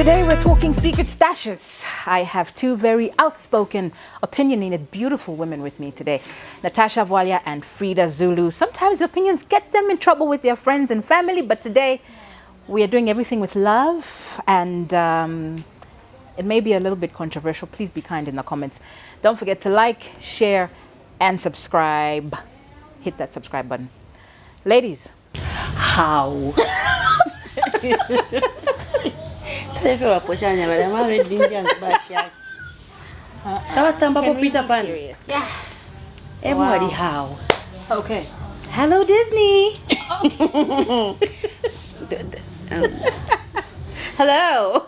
Today we're talking secret stashes. I have two very outspoken, opinionated, beautiful women with me today. Natasha Bwalya and Fridah Zulu. Sometimes opinions get them in trouble with their friends and family, but today we are doing everything with love, and it may be a little bit controversial. Please be kind in the comments. Don't forget to like, share, and subscribe. Hit that subscribe button. Ladies. How? Can we be serious? Yeah. Everybody, how? Okay. Hello, Disney. Hello.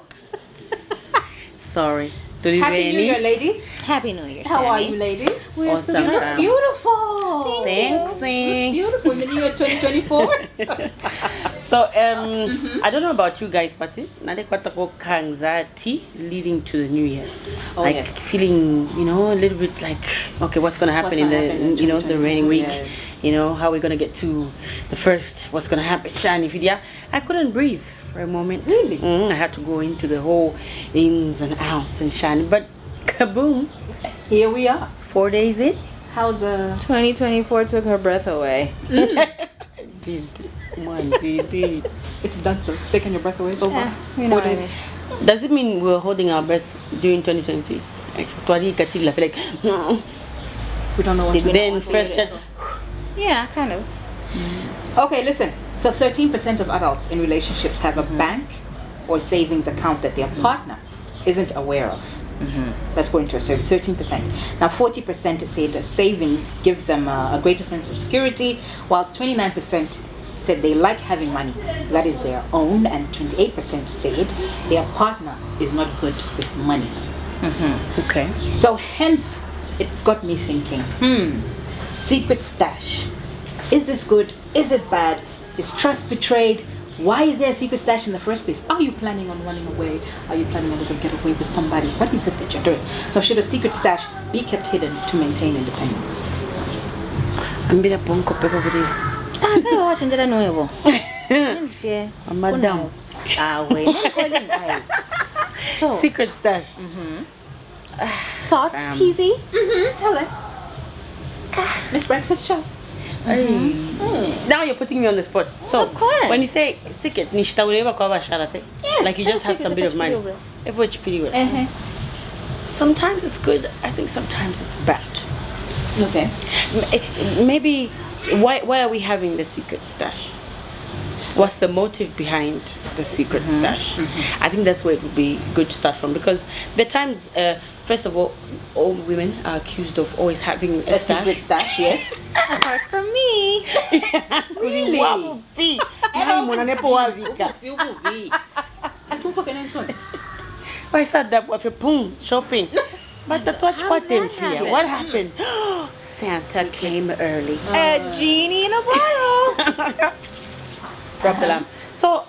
Sorry. Happy New Year, ladies. Happy New Year. How are you, ladies? We're You awesome. look beautiful. Thanks. Beautiful in the new year 2024. So, I don't know about you guys, but anxiety leading to the new year. Oh, like yes. feeling, a little bit like, okay, what's going to happen in the raining week? Yes. How we're going to get to the first, what's going to happen? Shani video. I couldn't breathe for a moment. Really? I had to go into the whole ins and outs and shiny. But kaboom, Here we are. 4 days in. How's 2024 took her breath away. Did. It's done, so it's taking your breath away. It's over. You 4 know what I days. mean. Does it mean we're holding our breaths during 2023? Like, We don't know what Did we then first. Yeah, kind of. Okay, listen. So 13% of adults in relationships have a bank or savings account that their partner isn't aware of. That's according to a survey, 13%. Now 40% say that savings give them a greater sense of security, while 29% said they like having money that is their own, and 28% said their partner is not good with money. Okay. So hence, it got me thinking, secret stash. Is this good? Is it bad? Is trust betrayed? Why is there a secret stash in the first place? Are you planning on running away? Are you planning on to get away with somebody? What is it that you're doing? So should a secret stash be kept hidden to maintain independence? I'm bit of bunko pepper with you. Ah, I watching that nuevo. Madam. Ah, wait. So, Secret stash. thoughts, TZ? Tell us. Miss Breakfast Show. Now you're putting me on the spot. So, Of course. when you say secret, Yes, like you just have some bit of money. Sometimes it's good. I think sometimes it's bad. Okay. Maybe why are we having the secret stash? What's the motive behind the secret stash? I think that's where it would be good to start from, because there are times, first of all women are accused of always having a Secret stash, yes. Apart from me. Really? Why said that with a boom shopping? But the touch button here. What happened? Santa came early. A genie in a bottle. Drop the lamp. So,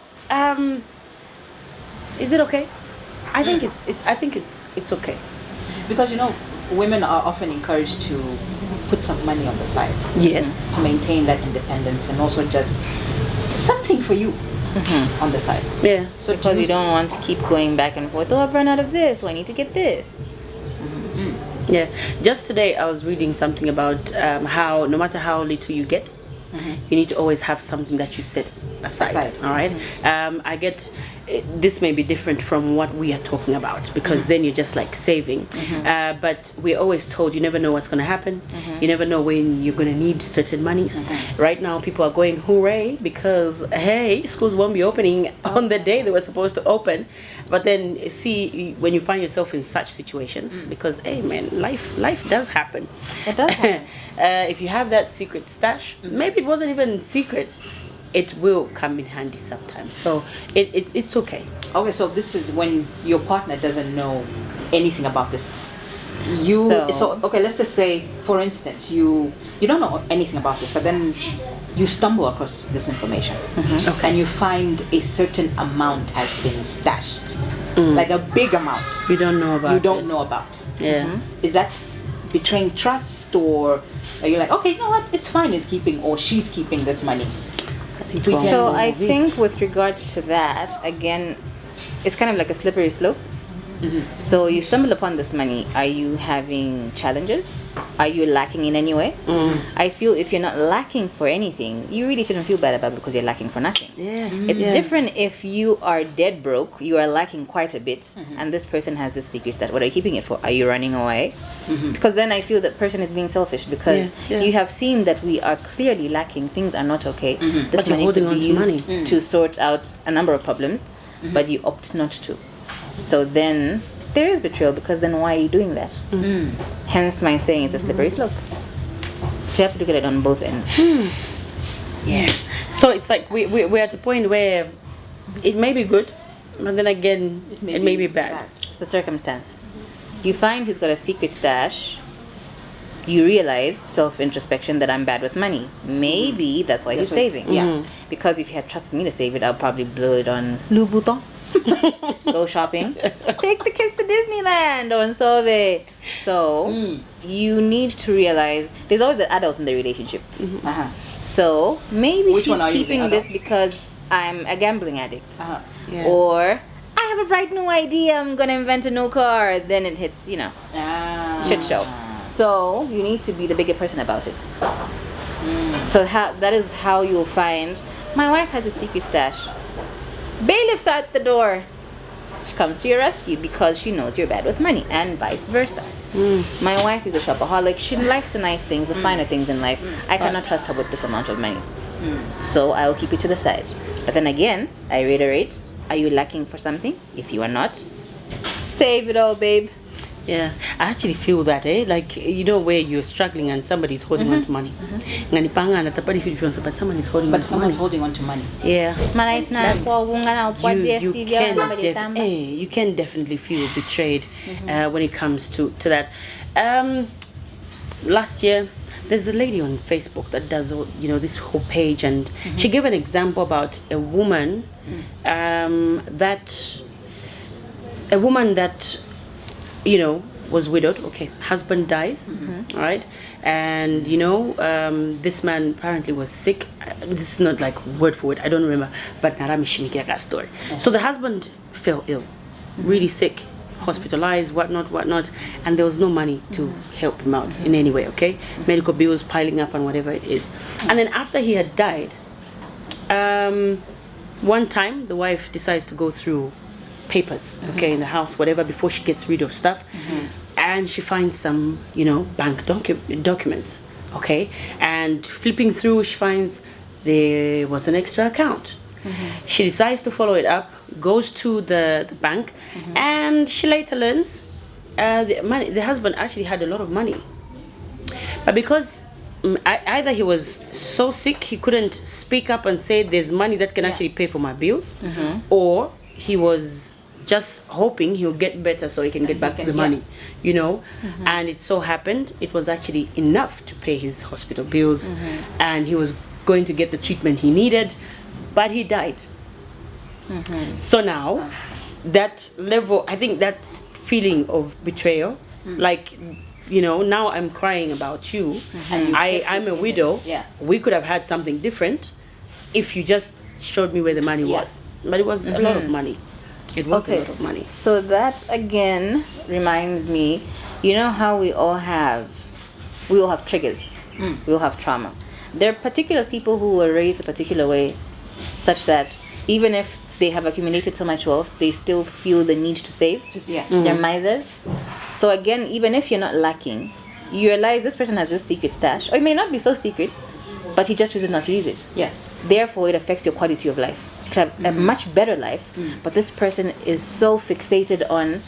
is it okay? I think it's okay. Because women are often encouraged to put some money on the side. Yes. To maintain that independence, and also just something for you on the side. Yeah. So Because we don't want to keep going back and forth. Oh, I've run out of this. Oh, I need to get this. Yeah. Just today I was reading something about how no matter how little you get, you need to always have something that you set aside. All right. I get this may be different from what we are talking about, because then you're just like saving. But we're always told you never know what's going to happen. You never know when you're going to need certain monies. Right now people are going hooray because hey, schools won't be opening on the day they were supposed to open. But then see, when you find yourself in such situations, because hey man, life does happen. It does happen. If you have that secret stash, maybe it wasn't even secret, it will come in handy sometimes. So it's okay. Okay, so this is when your partner doesn't know anything about this. Okay, let's just say, for instance, you don't know anything about this, but then you stumble across this information, Okay. and you find a certain amount has been stashed, like a big amount. You don't know about. You don't know about. Yeah. Is that betraying trust, or are you like, okay, you know what, it's fine, he's keeping or she's keeping this money? So I think with regards to that, again, it's kind of like a slippery slope. So you stumble upon this money. Are you having challenges? Are you lacking in any way? I feel if you're not lacking for anything, you really shouldn't feel bad about it because you're lacking for nothing. It's different if you are dead broke, you are lacking quite a bit, and this person has this secret stash. What are you keeping it for? Are you running away? Because then I feel that person is being selfish because you have seen that we are clearly lacking. Things are not okay. This money could be used to sort out a number of problems, but you opt not to. So then there is betrayal because then why are you doing that? Hence my saying it's a slippery slope. So you have to look at it on both ends. Yeah. So it's like we're at a point where it may be good, but then again it may be bad. It's the circumstance. You find he's got a secret stash. You realize self-introspection that I'm bad with money. Maybe that's why he's saving. Yeah. Because if he had trusted me to save it, I'll probably blow it on Louis Vuitton. Go shopping. Take the kids to Disneyland on Sove. So you need to realize there's always the adults in the relationship. So maybe she's keeping this because I'm a gambling addict. Or I have a bright new idea, I'm gonna invent a new car. Then it hits, shit show. So you need to be the bigger person about it. So that is how you'll find my wife has a secret stash. Bailiff's at the door. She comes to your rescue because she knows you're bad with money, and vice versa. My wife is a shopaholic. She likes the nice things, the finer things in life. I cannot trust her with this amount of money. So I will keep it to the side. But then again, I reiterate, are you lacking for something? If you are not, save it all, babe. Yeah, I actually feel that, like, where you're struggling and somebody's holding on to money. But someone is holding on to someone's holding on to money. Yeah. You can definitely feel betrayed when it comes to that. Last year, there's a lady on Facebook that does this whole page, and she gave an example about a woman that was widowed. Okay, husband dies, right? And this man apparently was sick. This is not like word for word, I don't remember, but that story. So the husband fell ill, really sick, hospitalized, whatnot, and there was no money to help him out in any way. Okay, medical bills piling up and whatever it is. And then after he had died, one time the wife decides to go through papers, in the house, whatever, before she gets rid of stuff, and she finds some bank documents, and flipping through, she finds there was an extra account. She decides to follow it up, goes to the bank, and she later learns the husband actually had a lot of money, but because either he was so sick he couldn't speak up and say there's money that can actually pay for my bills, or he was just hoping he'll get better so he can get back to the money, and it so happened it was actually enough to pay his hospital bills, and he was going to get the treatment he needed, but he died. So now that level, I think that feeling of betrayal, like now I'm crying about you, and I'm a widow. We could have had something different if you just showed me where the money was, but it was a lot of money. It was a lot of money. So that again reminds me, how we all have triggers. We all have trauma. There are particular people who were raised a particular way, such that even if they have accumulated so much wealth, they still feel the need to save. They're misers. So again, even if you're not lacking, you realize this person has this secret stash, or it may not be so secret, but he just chooses not to use it. Therefore, it affects your quality of life. You could have a much better life, but this person is so fixated on,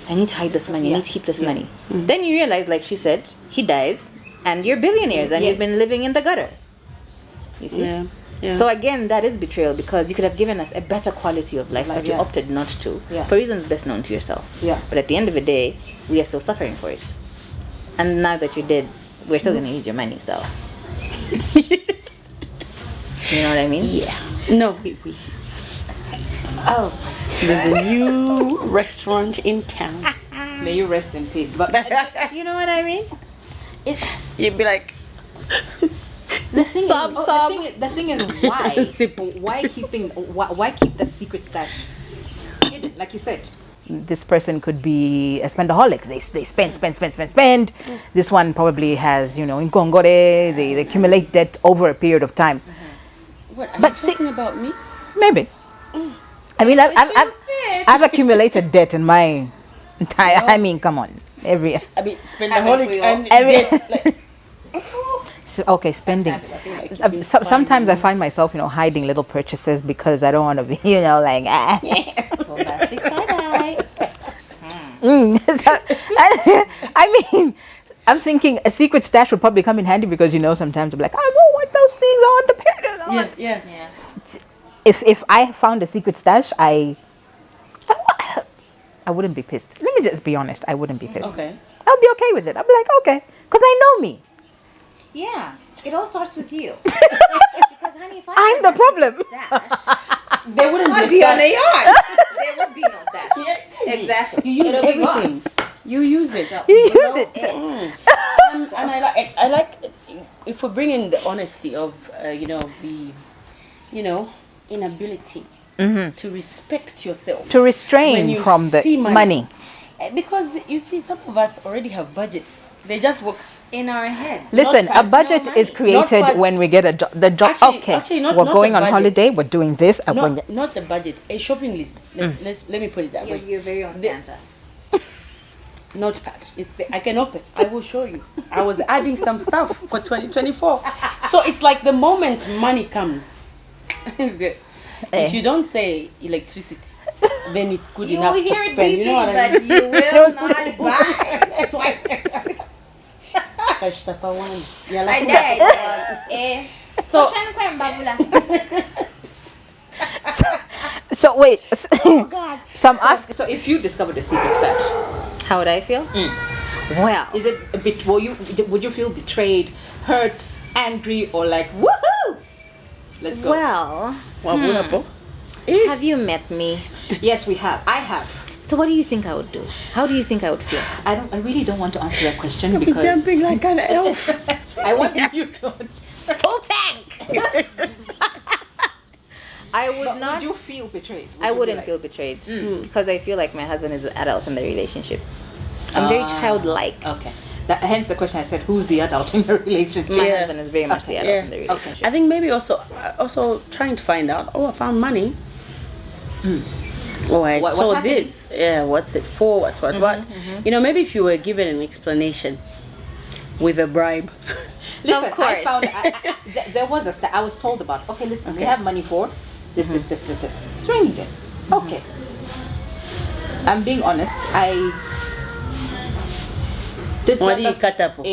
I need to hide this money, I need to keep this money. Then you realize, like she said, he dies, and you're billionaires, and you've been living in the gutter. You see? So again, that is betrayal, because you could have given us a better quality of life, but you opted not to, for reasons best known to yourself. But at the end of the day, we are still suffering for it. And now that you're dead, we're still going to use your money, so... You know what I mean? No, we. There's a new restaurant in town. May you rest in peace. But you know what I mean? You'd be like, the thing is, why? Simple. Why keep that secret stash? spending, like you said. This person could be a spendaholic. They spend. This one probably has, in Kongore, they accumulate debt over a period of time. What, are you talking about me? Maybe. I mean, I've accumulated debt in my entire. I mean, come on, spendaholic and debt, okay, spending. Sometimes I find myself, hiding little purchases because I don't want to be, like. Bombastic side-eye. I mean, I'm thinking a secret stash would probably come in handy because sometimes I'm like, I don't want those things. I want the period. Yeah. If I found a secret stash, I wouldn't be pissed. Let me just be honest. I wouldn't be pissed. Okay. I'll be okay with it. I'll be like, okay, because I know me. Yeah, it all starts with you. Because, honey, if I'm the problem. Stash, There wouldn't I'd be be on the yard. There would be no stash. Yeah, Exactly. You use It'll be gone. everything. You use it. You use it. And I like if we bring in the honesty of the inability to respect yourself, To when restrain you from the see money. Because you see, some of us already have budgets. They just work. In our head. Listen, Not a bad. budget No is money. created Not bad. when we get the job. Actually- Okay, not we're a going on budget. holiday. We're doing this. Not a budget, a shopping list. Let me put it that way. You're very on Santa. Notepad. I can open. I will show you. I was adding some stuff for 2024. So it's like the moment money comes. If you don't say electricity, then it's good You enough will to hear it spend. You know what I beeping, mean? but you will not buy. Swipe. Yeah, I like said, So- So wait. God. So I'm asking. So if you discovered a secret stash, How would I feel? Well, is it a bit? Would you feel betrayed, hurt, angry, or like woohoo? Let's go. well, have you met me? Yes, we have. I have. So what do you think I would do? How do you think I would feel? I really don't want to answer that question because Jumping like an elf. I want you to. Full tank! I would But not. would you feel betrayed? Would I you be wouldn't like- feel betrayed because I feel like my husband is an adult in the relationship. I'm very childlike. Okay. Hence the question I said, who's the adult in the relationship? My Yeah. husband is very much the adult in the relationship. I think maybe also trying to find out. Oh, I found money. Oh, I What's saw happening? this. Yeah, what's it for? What's what? Maybe if you were given an explanation with a bribe. Listen, Of course. I found there was I was told about. Okay, listen, we have money for this. It's rainy day. Okay. I'm being honest. I did What do you not- cut up? As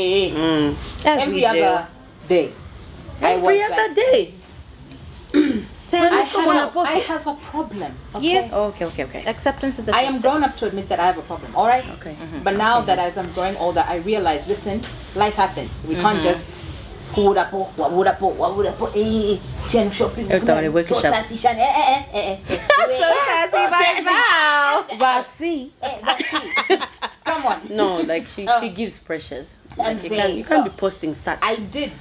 every we do. other day. Every other day. Sam, I have a problem. Okay? Yes. Okay. Acceptance is the I first am step. grown up to admit that I have a problem. All right. Okay. But now that as I'm growing older, I realize, listen, life happens. We can't just who would have put shopping. Everybody work So it up. sassy, So sassy by now. Basi. Come on. No, like she gives pressures. I'm Like, saying, you can't so be posting such. I did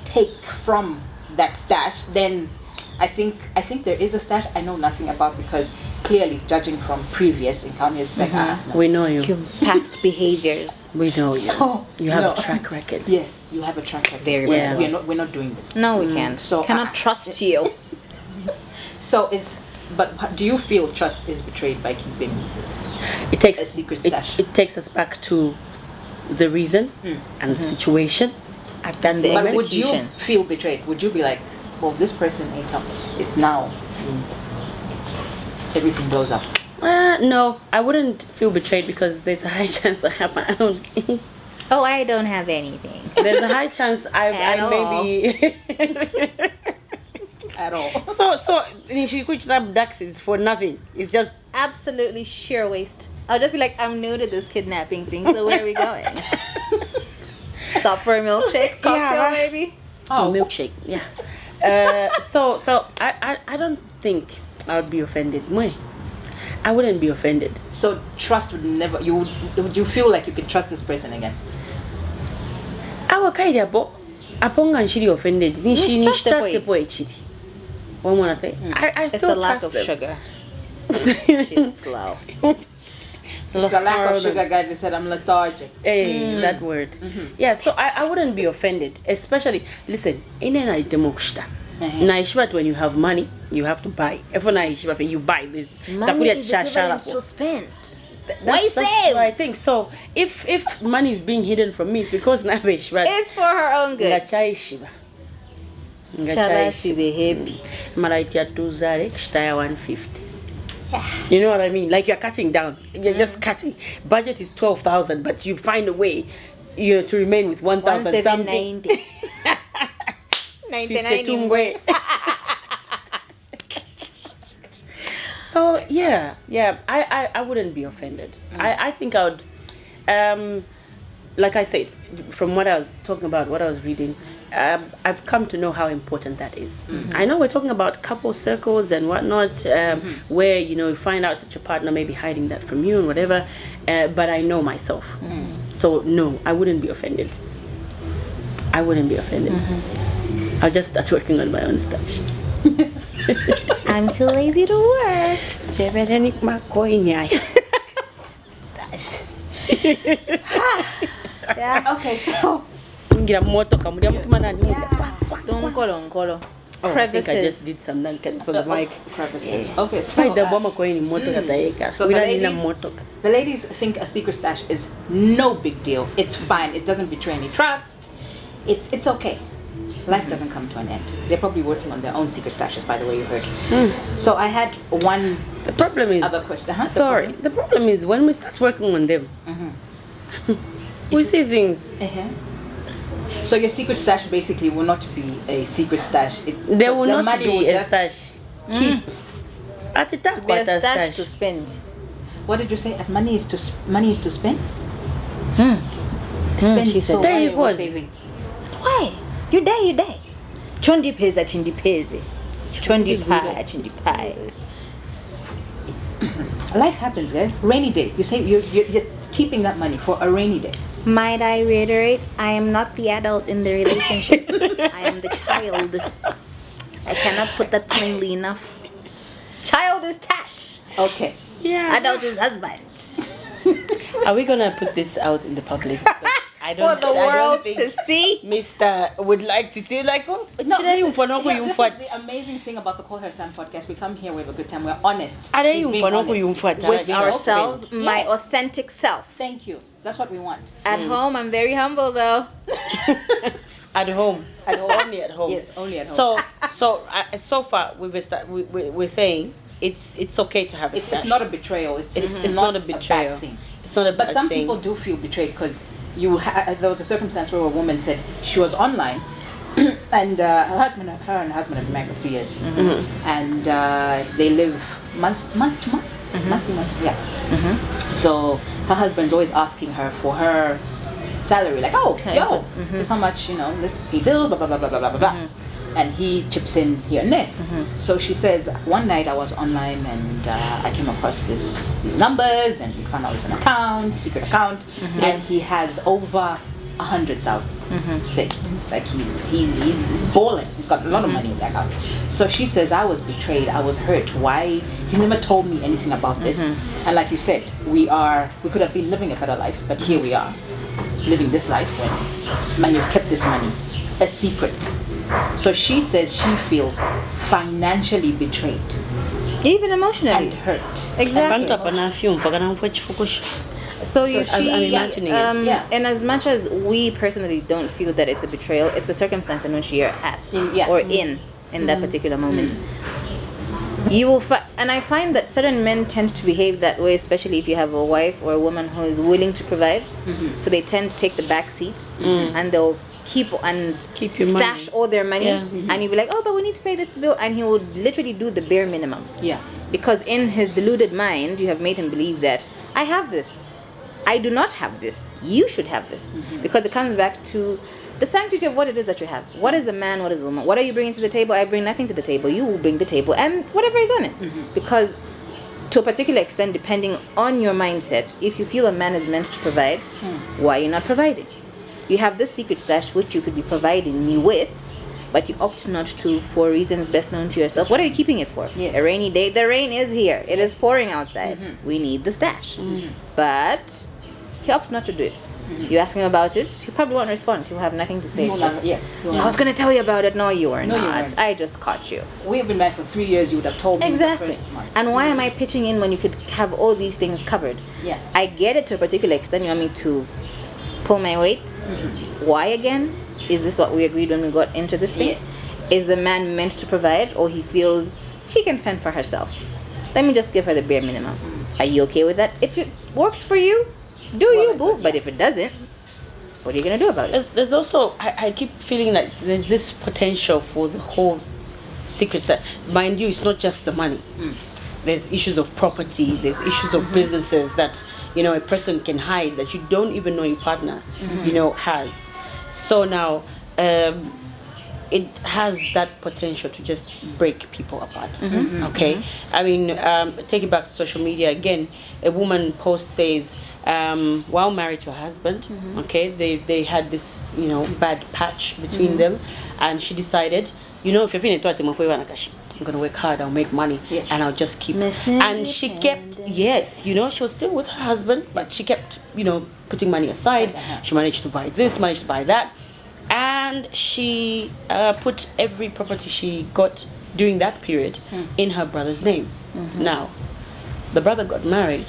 take from that stash. Then I think there is a stash I know nothing about because clearly judging from previous encounters, it's like We know you. Your past behaviors. We know you. So, You have no. a track record. Yes, you have a track record. Very well. We're not doing this. No, we can't. so, Cannot trust you. So but do you feel trust is betrayed by keeping? It takes A secret stash. it takes us back to the reason and the situation at that The moment. But would you Execution. feel betrayed? Would you be like, well, this person ain't up. It's now. Everything blows up. No, I wouldn't feel betrayed because there's a high chance I have my own. Oh, I don't have anything. There's a high chance I At all. maybe. At all. so she could up taxes for nothing. It's just Absolutely sheer waste. I'll just be like, I'm new to this kidnapping thing, so where are we going? Stop for a milkshake? Cocktail, Yeah. maybe? a milkshake. Yeah. So I don't think I would be offended. Mwah. I wouldn't be offended. So trust would never. Would you feel like you can trust this person again? Awa kaidi hapo aponga nshiri offended ni Trust the trust boy. the boy chiri. I It's still the lack trust of them. sugar. She's slow. It's the lack of sugar, guys. They said I'm lethargic. Hey, that word. Yeah, so I wouldn't be offended, especially, listen, in an idemokshta. Naishbat, when you have money, you have to buy. If you buy this, Money is equivalent to spend. That's what I think. So if money is being hidden from me, it's because Naishbat. It's for her own good. Chala should be happy. Maraitia tuzare, kstaya 150. You know what I mean? Like you're cutting down. You're just cutting. Budget is 12,000, but you find a way, to remain with 1,000 something. 99. So yeah, I wouldn't be offended. I think I would, like I said, from what I was talking about, what I was reading, I've come to know how important that is. I know we're talking about couple circles and whatnot, where you find out that your partner may be hiding that from you and whatever, but I know myself, so no, I wouldn't be offended. I'll just start working on my own stuff. I'm too lazy to work. Yeah. Okay, so Nkolo. Oh, I think I just did some so the mic. crevices. Okay, so The the ladies think a secret stash is no big deal. It's fine. It doesn't betray any trust. It's okay. Life doesn't come to an end. They're probably working on their own secret stashes, by the way you heard. So I had one The problem is other question. The problem is when we start working on them, we see things. So your secret stash basically will not be a secret stash. There will not be a stash. Keep. At the top, Be a stash to spend. What did you say? Money is to spend. Spend. She said. There it was. Saving. Why? You die. Chondi pesa chindi pese. Chondi pie chindi pie. Life happens, guys. Rainy day. You say you're just keeping that money for a rainy day. Might I reiterate, I am not the adult in the relationship. I am the child. I cannot put that plainly enough. Child is Tash. Okay. Yeah. Adult is husband. Are we gonna put this out in the public? Because I don't. For the world think to see. Mr. would like to see like No, this is the amazing thing about the Call Her Sam podcast. We come here, we have a good time, we're honest. She's being honest With ourselves, my Yes. authentic self. Thank you. That's what we want. At home, I'm very humble though. At home. At home. Only at home. Yes, only at home. So far we're saying it's okay to have a stash. It's not a betrayal. It's not a betrayal. bad thing. It's not a bad But some thing. people do feel betrayed because there was a circumstance where a woman said she was online and her and her husband have been married for 3 years, and they live month to month, month to month. So her husband's always asking her for her salary, like, this how much, this pay bill, blah blah blah blah blah blah blah. And he chips in here and there. So she says, one night I was online and I came across these numbers and we found out it was an secret account, and he has over 100,000 saved. Like he's balling. He's got a lot of money in that account. So she says, I was betrayed. I was hurt. Why? He's never told me anything about this. And like you said, we could have been living a better life, but here we are, living this life when you've kept this money a secret. So she says she feels financially betrayed. Even emotionally. And hurt. Exactly. So you I'm see, imagining it. and as much as we personally don't feel that it's a betrayal, it's the circumstance in which you're at or in that particular moment. You will and I find that certain men tend to behave that way, especially if you have a wife or a woman who is willing to provide. So they tend to take the back seat and they'll keep your stash all their money, and you'll be like, oh, but we need to pay this bill, and he will literally do the bare minimum. Because in his deluded mind, you have made him believe that I have this, I do not have this, you should have this. Because it comes back to the sanctity of what it is that you have. What is a man, what is a woman? What are you bringing to the table? I bring nothing to the table. You will bring the table and whatever is on it. Because to a particular extent, depending on your mindset, if you feel a man is meant to provide, why are you not providing? You have this secret stash which you could be providing me with, but you opt not to for reasons best known to yourself. What are you keeping it for? Yes. A rainy day. The rain is here. It is pouring outside. We need the stash. But he opts not to do it. You ask him about it, he probably won't respond. He'll have nothing to say. It's just, Yes. I was going to tell you about it. No, you were No, you not. weren't. I just caught you. We have been married for 3 years. You would have told me Exactly. the first month. And why am I pitching in when you could have all these things covered? Yeah. I get it to a particular extent. You want me to pull my weight? Why again? Is this what we agreed when we got into this thing? Yes. Is the man meant to provide, or he feels she can fend for herself? Let me just give her the bare minimum. Are you okay with that? If it works for you, do you, boo. But if it doesn't, what are you gonna do about it? There's also, I keep feeling like there's this potential for the whole secret stuff. Mind you, it's not just the money. There's issues of property, there's issues of businesses that, a person can hide that you don't even know your partner, has. So now, it has that potential to just break people apart. Okay? I mean, take it back to social media again. A woman post says, while married to her husband, okay, they had this, bad patch between them, and she decided, if you're feeling I'm gonna work hard, I'll make money, and I'll just keep. And she kept, she was still with her husband, but she kept, putting money aside. She managed to buy this, managed to buy that, and she put every property she got during that period in her brother's name. Now, the brother got married.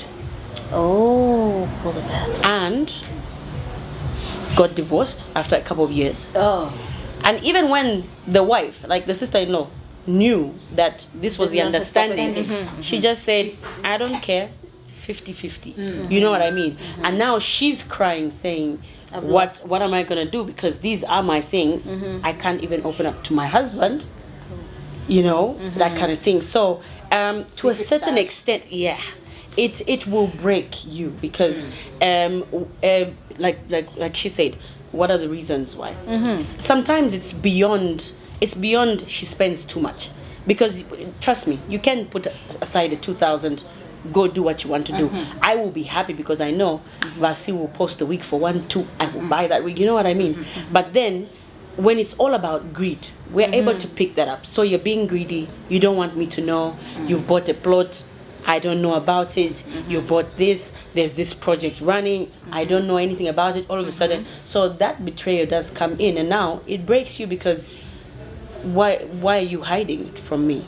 Oh, hold it fast. And got divorced after a couple of years. Oh. And even when the wife, like the sister-in-law, knew that this was the understanding, she just said, I don't care, 50-50. You know what I mean? And now she's crying, saying, what am I going to do? Because these are my things. I can't even open up to my husband. That kind of thing. So, to a certain extent, it will break you because like she said, what are the reasons why? Sometimes it's beyond she spends too much, because trust me, you can put aside the 2,000, go do what you want to do. I will be happy because I know Vasi will post a wig for 1, 2, I will buy that wig, you know what I mean? But then when it's all about greed, we're able to pick that up. So you're being greedy, you don't want me to know, you've bought a plot, I don't know about it, you bought this, there's this project running, I don't know anything about it, all of a sudden. So that betrayal does come in, and now it breaks you because why are you hiding it from me?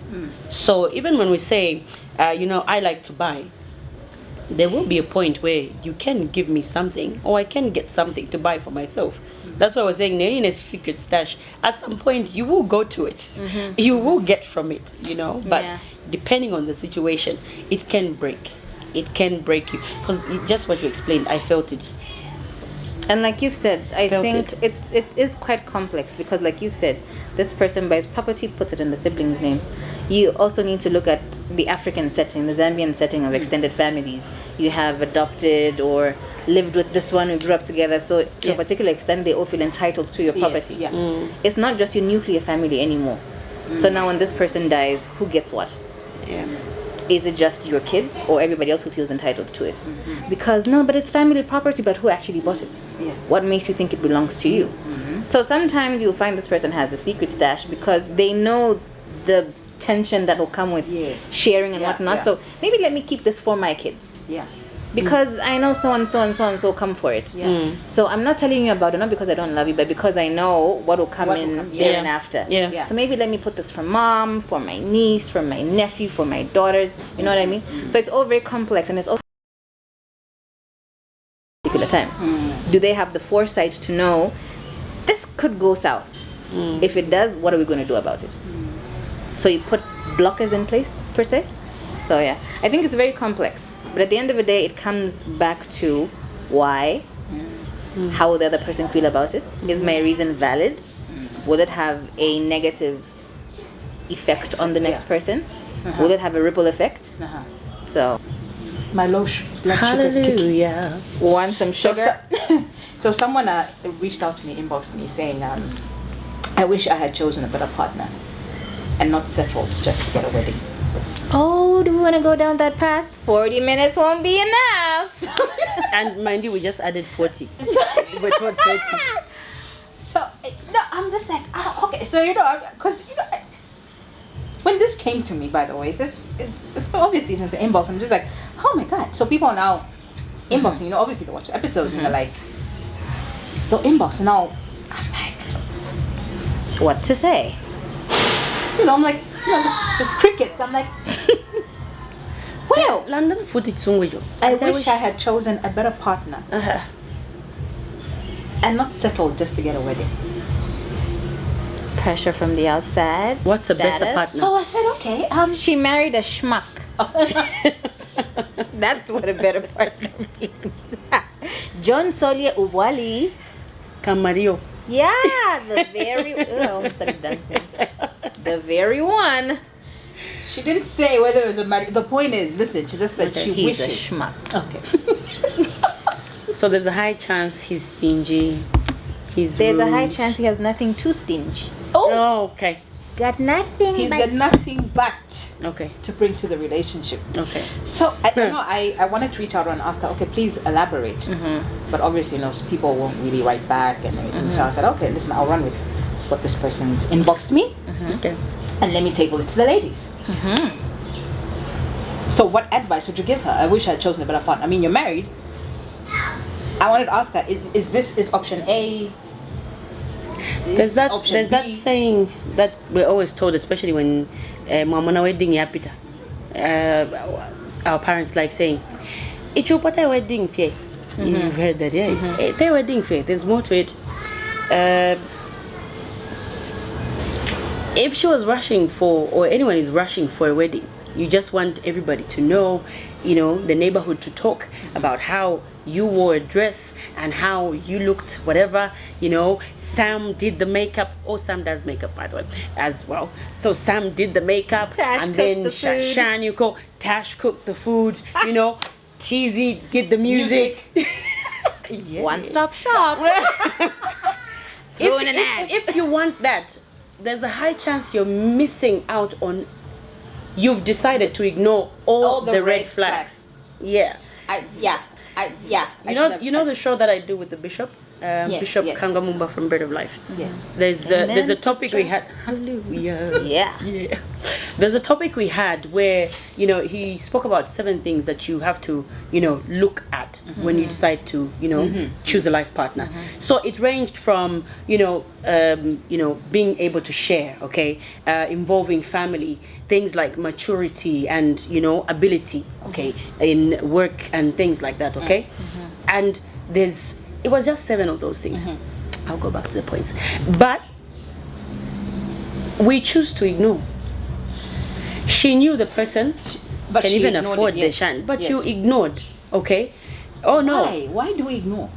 So even when we say, I like to buy, there will be a point where you can give me something, or I can get something to buy for myself. That's why I was saying, in a secret stash, at some point you will go to it. You will get from it, but depending on the situation, it can break. It can break you. Because just what you explained, I felt it. And like you've said, I think it is quite complex, because like you've said, this person buys property, puts it in the sibling's name. You also need to look at the African setting, the Zambian setting of extended families. You have adopted or lived with this one who grew up together, so to a particular extent they all feel entitled to your property. It's not just your nuclear family anymore. So now when this person dies, who gets what? Is it just your kids or everybody else who feels entitled to it? Because no, but it's family property, but who actually bought it? What makes you think it belongs to you? So sometimes you'll find this person has a secret stash because they know the tension that will come with sharing and whatnot. So maybe let me keep this for my kids. Because I know so and so and so and so come for it. So I'm not telling you about it, not because I don't love you, but because I know what will come there and after. So maybe let me put this for mom, for my niece, for my nephew, for my daughters. You know what I mean? So it's all very complex, and it's all particular time. Do they have the foresight to know this could go south? If it does, what are we going to do about it? So you put blockers in place, per se. So I think it's very complex. But at the end of the day, it comes back to why, how will the other person feel about it? Is my reason valid? Will it have a negative effect on the next person? Will it have a ripple effect? So, my blood sugar is kicking. Want some sugar? So someone reached out to me, inboxed me, saying, I wish I had chosen a better partner and not settled just to get a wedding. Oh, do we want to go down that path? 40 minutes won't be enough. And mind you, we just added 40. We're 30. So, no, I'm just like, okay. So because when this came to me, by the way, it's obviously since the inbox. I'm just like, oh my god. So people are now inboxing. Obviously they watch the episodes and they're like, they'll inbox. And now I'm like, What to say? I'm like, there's crickets. I'm like, well, London footage sunguyo. I wish I had chosen a better partner and not settled just to get a wedding. Pressure from the outside. What's a better status. partner? So I said, okay, She married a schmuck. That's what a better partner means. John Solia Ubwali. Camarillo. Yeah, the very. I started dancing. The very one. she didn't say whether it was a marriage. The point is, listen, she just said she He's a wishes. schmuck. Okay. So there's a high chance he's stingy. He's There's a high rude. chance he has nothing to stingy. Oh, okay. Got nothing. He's but got nothing but Okay. to bring to the relationship. Okay. So I wanted to reach out and ask her, okay, please elaborate. But obviously, people won't really write back and everything. So I said, okay, listen, I'll run with what this person's inboxed me, Okay. and let me table it to the ladies. So what advice would you give her? I wish I had chosen a better partner. I mean, you're married. I wanted to ask her, is option A? There's that option B? saying that we're always told, especially when Mamana wedding yapita. Our parents like saying, "It's your wedding fair." You've heard that, yeah? It's a wedding fair. There's more to it. If she was rushing for, or anyone is rushing for a wedding, you just want everybody to know, the neighborhood to talk about how you wore a dress and how you looked, whatever. Sam did the makeup. Oh, Sam does makeup, by the way, as well. So Sam did the makeup, Tash and cooked then the food. Shanuko, Tash cooked the food. Teasy did the music. Yeah. One-stop shop. Throw in an ad. If you want that, there's a high chance you're missing out on. You've decided to ignore all the red flags. Yeah. You know the show that I do with the bishop, Bishop yes. Kangamumba from Bread of Life. Yes. There's Amen, a topic we sister. had. Hallelujah. Yeah. There's a topic we had where he spoke about 7 things that you have to look at when you decide to choose a life partner. So it ranged from being able to share, okay, involving family, things like maturity and ability, okay, in work and things like that, okay, and it was just 7 of those things. I'll go back to the points, but we choose to ignore. She knew the person But can she even ignored afford it, the yes. shan, but Yes. you ignored, okay? Oh no, Why do we ignore?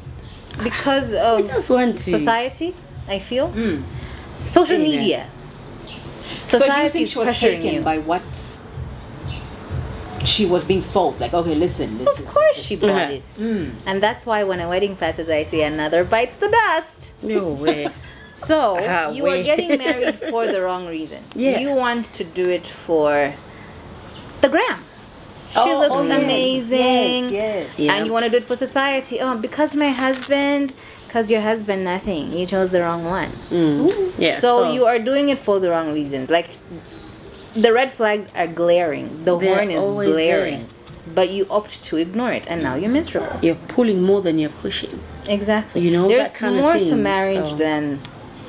Because we of just want to. society, I feel. Social Amen. media. So do you Society think is she was pressuring taken you. by what she was being sold? Like, okay, listen, this Of course she bought Uh-huh. it. And that's why when a wedding passes, I say another bites the dust. No way. So, Ah, you are wait. getting married for the wrong reason. Yeah. You want to do it for the gram. She looks yes. amazing. Yes. Yeah. And you want to do it for society. Oh, because my husband, because your husband, nothing. You chose the wrong one. Yeah. So you are doing it for the wrong reasons. Like, the red flags are glaring. The They're horn is always glaring. But you opt to ignore it, and now you're miserable. You're pulling more than you're pushing. Exactly. There's There's kind of more to thing, marriage so- than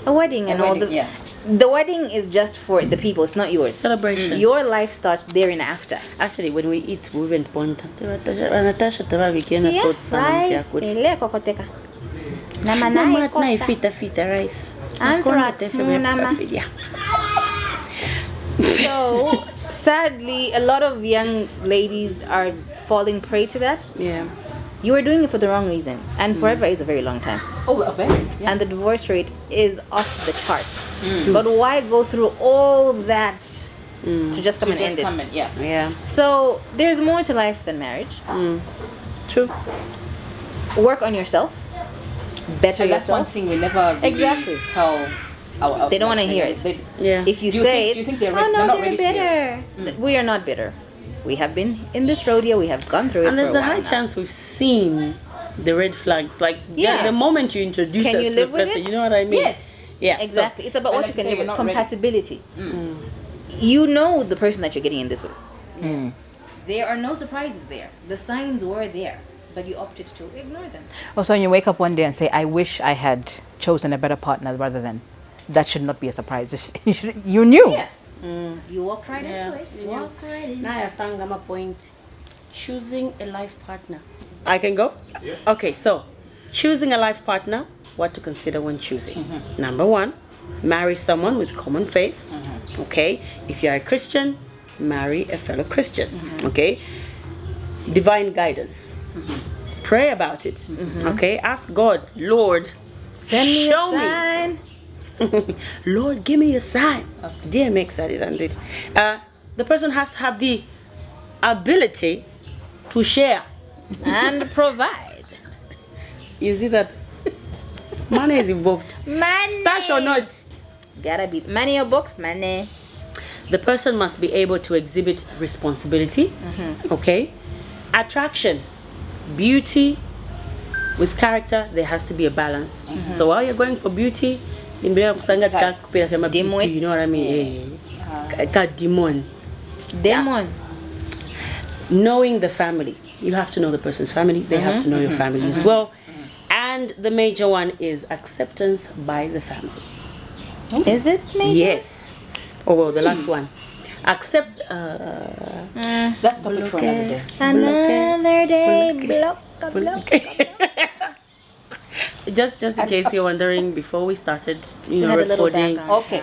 a wedding and all wedding, the. yeah. The wedding is just for the people. It's not yours. Celebration. Your life starts there and after. Actually, when we eat, we went point. Natasha tava weekend Yeah, sort sana rice. mkiakuri. Ile kokoteka. Na Namanai mat na kosta. fita rice. Anthrax, Nakonda tefe nama. yeah. So, sadly, a lot of young ladies are falling prey to that. Yeah. You are doing it for the wrong reason. And forever is a very long time. Oh, a very. Yeah. And the divorce rate is off the charts. But why go through all that to just come and end it? Yeah. Yeah. So there's more to life than marriage. True. Work on yourself. Better And that's one yourself. thing we never really Exactly. tell our They don't wanna hear it. Yeah. If you Do you say think- it, do you think they're oh ready- no, they're not they're ready to hear bitter. We are not bitter. We have been in this rodeo. We have gone through it And for there's a a while high now. chance we've seen the red flags. Like Yeah. the moment you introduce Can us you to the live with person, it? you know what I mean? Yes. Yeah. so- Exactly. It's about And what like you can you say, live with. you're not ready. Compatibility. You know the person that you're getting in this with. There are no surprises there. The signs were there, but you opted to ignore them. Also, when you wake up one day and say, I wish I had chosen a better partner rather than, that should not be a surprise. You knew. Yeah. You walked right into it. Yeah. Walked right in. Now you're saying my point. Choosing a life partner. I can go? Yeah. Okay, so choosing a life partner, what to consider when choosing. Number one, marry someone with common faith. Okay, if you're a Christian, marry a fellow Christian. Okay, divine guidance. Pray about it. Okay, ask God, Lord, Send me a show me. sign. Lord, give me a sign. Dear, make excited and it. The person has to have the ability to share. And provide. You see that money is involved. Money. Stash or not, Gotta be money or books, money. the person must be able to exhibit responsibility. Okay, attraction, beauty with character. There has to be a balance. So while you're going for beauty, you know what I mean? Demon. Demon. Knowing the family, you have to know the person's family. They have to know your family as well. And the major one is acceptance by the family. Is it major? Yes. Oh well, the last one. Accept. That's the topic for another day. Another day. Block. Just in case you're wondering, before we started, had a little recording. background. Okay.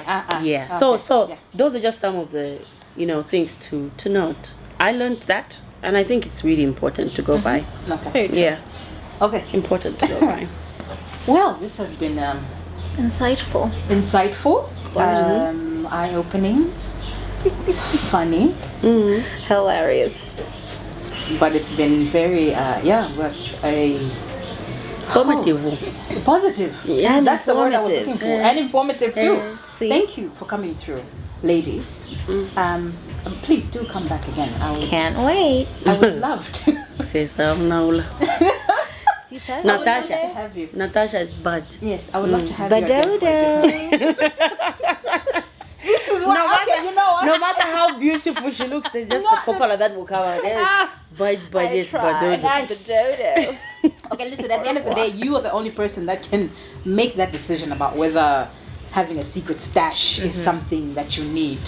Yeah. Okay. So Yeah. those are just some of the things to note. I learned that, and I think it's really important to go by. Okay. Yeah, Okay. important to go by. Well, this has been Insightful. insightful, eye-opening, funny, Hilarious. but it's been very Formative. positive. Yeah, That's the word I was informative. looking for, and informative too. See? Thank you for coming through, ladies. Please do come back again. Can't wait. I would love to. Okay, so now You said I would love to Natasha. have you. Natasha is bad. Yes, I would love to have you again. For a different- This is what. Okay, you know what? No matter how beautiful she looks, there's just a couple of that will come out. But yes, but dodo. Okay, listen, at the end of the day, you are the only person that can make that decision about whether having a secret stash is something that you need.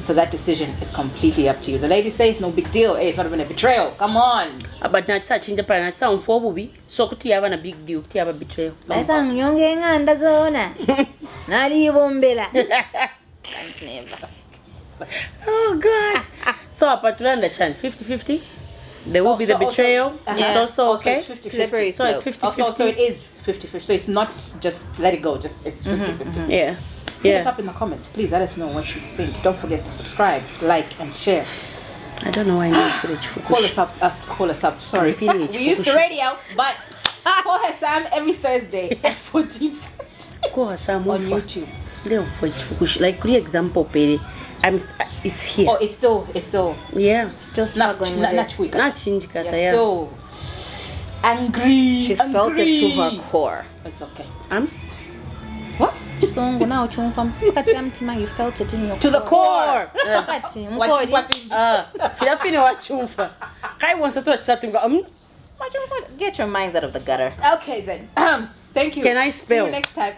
So that decision is completely up to you. The lady says no big deal. Hey, it's not even a betrayal. Come on. but not such in Japan, not sound for booby. So could you have a big deal? You have a betrayal. Basang yonge nganda zona. Nali bombela. Oh God. So apart from the chance, 50-50. There will be the betrayal. It's also okay. So it's 50-50. Slippery So it's slope. 50-50. So it is 50-50. So it's not just let it go. Just it's 50-50. Yeah. Hit us Yeah. up in the comments. Please let us know what you think. Don't forget to subscribe, like, and share. I don't know why I need footage for Call us up. Call us up. Sorry. I'm feeling it. We used the radio, but call her Sam every Thursday at 14:30 Go Sam on YouTube. Like for example, Pere, it's here. Oh, it's still Yeah. Still not struggling with it. quick. Not change kata You're yeah. still angry. She's felt it to her core. It's okay. What? Songo na uchumfa kati ya mtima, you felt it in your To the core. Kati mkodi. Filafini wachumfa. Kai wants to something. Get your minds out of the gutter. Okay then. Thank you. Can I spell? See you next time.